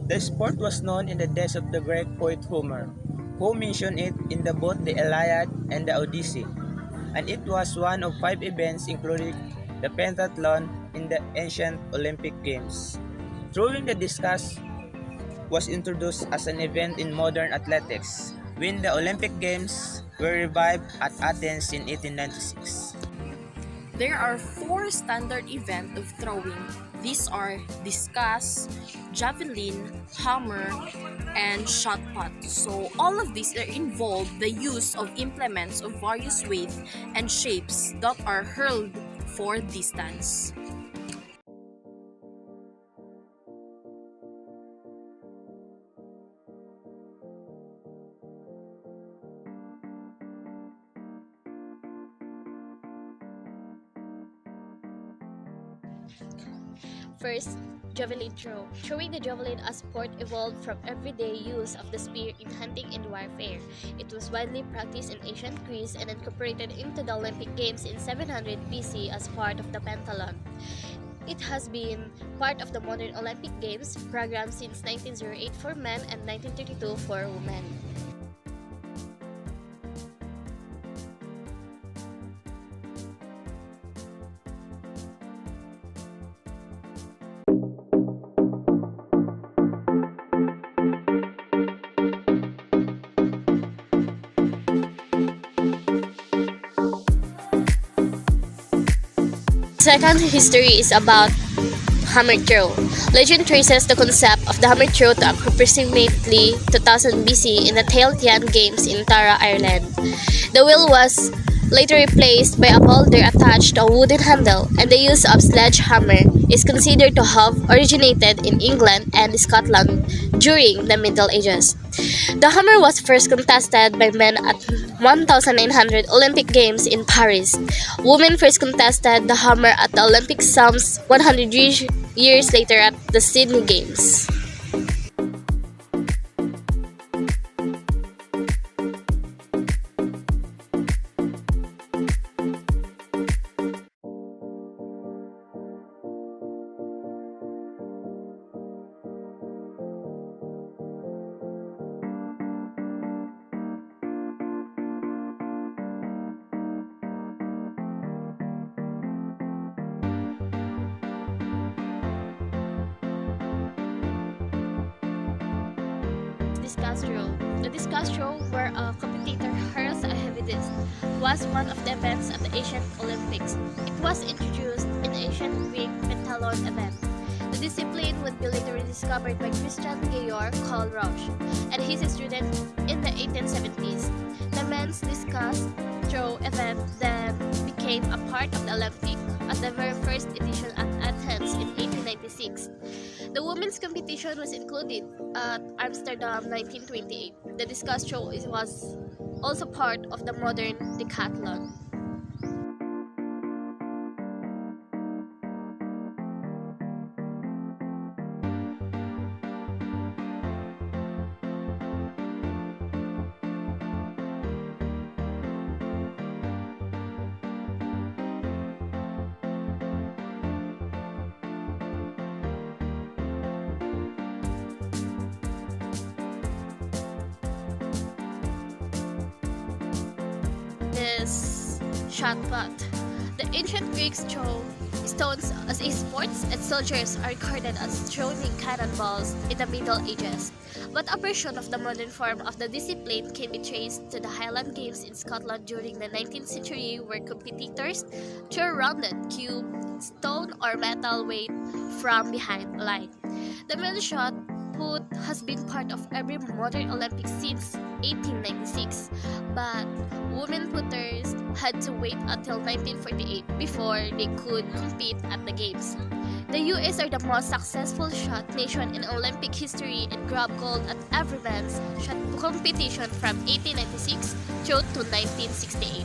The sport was known in the days of the Greek poet Homer, who mentioned it in both the Iliad and the Odyssey, and it was one of five events including the pentathlon in the ancient Olympic Games. Throwing the discus was introduced as an event in modern athletics when the Olympic Games were revived at Athens in 1896. There are four standard events of throwing. These are discus, javelin, hammer, and shot put. So all of these are involve the use of implements of various weight and shapes that are hurled for distance. First, javelin throw. Throwing the javelin as sport evolved from everyday use of the spear in hunting and warfare. It was widely practiced in ancient Greece and incorporated into the Olympic Games in 700 BC as part of the pentathlon. It has been part of the modern Olympic Games program since 1908 for men and 1932 for women. Second history is about hammer throw. Legend traces the concept of the hammer throw to approximately 2000 BC in the Tailtean Games in Tara, Ireland. The wheel was later replaced by a boulder attached to a wooden handle, and the use of sledgehammer is considered to have originated in England and Scotland during the Middle Ages. The hammer was first contested by men at 1900 Olympic Games in Paris. Women first contested the hammer at the Olympic some 100 years later at the Sydney Games. Discus throw. The discus throw, where a competitor hurls a heavy disc, was one of the events at the ancient Olympics. It was introduced in the ancient Greek pentathlon event. The discipline would be later discovered by Christian Georg Karl Roche and his student in the 1870s. The men's discus throw event then became a part of the Olympic at the very first edition at Athens in 1896. The women's competition was included at Amsterdam 1928. The discus throw was also part of the modern decathlon. Is shot put. The ancient Greeks threw stones as a sport, and soldiers are recorded as throwing cannonballs in the Middle Ages. But a version of the modern form of the discipline can be traced to the Highland Games in Scotland during the 19th century, where competitors threw rounded cube, stone, or metal weight from behind a line. The men's shot put has been part of every modern Olympics since 1896, but women putters had to wait until 1948 before they could compete at the Games. The US are the most successful shot nation in Olympic history and grabbed gold at every men's shot competition from 1896 through to 1968.